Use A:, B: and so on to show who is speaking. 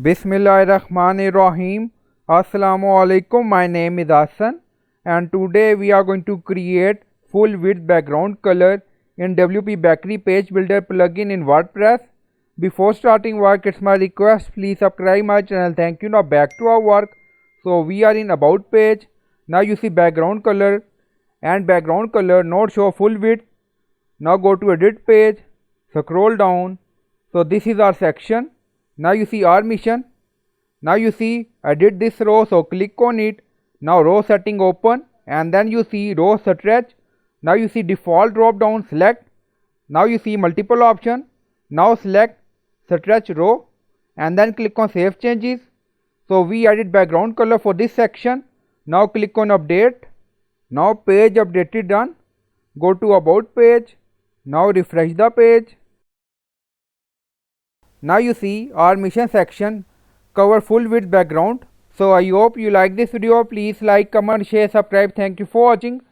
A: Bismillahirrahmanirrahim. Assalamu alaikum. My name is Hassan and today we are going to create full width background color in WPBakery page builder plugin in WordPress. Before starting work, it's my request, please subscribe my channel. Thank you. Now back to our work. So we are in about page. Now you see background color and background color not show full width. Now go to edit page, scroll down. So this is our section. Now you see our mission. Now you see edit this row, so click on it. Now row setting open and then you see row stretch. Now you see default drop down, select. Now you see multiple option. Now select stretch row and then click on save changes. So we added background color for this section. Now click on update. Now page updated done. Go to about page. Now refresh the page. Now you see our mission section cover full width background. So I hope you like this video. Please like, comment, share, subscribe. Thank you for watching.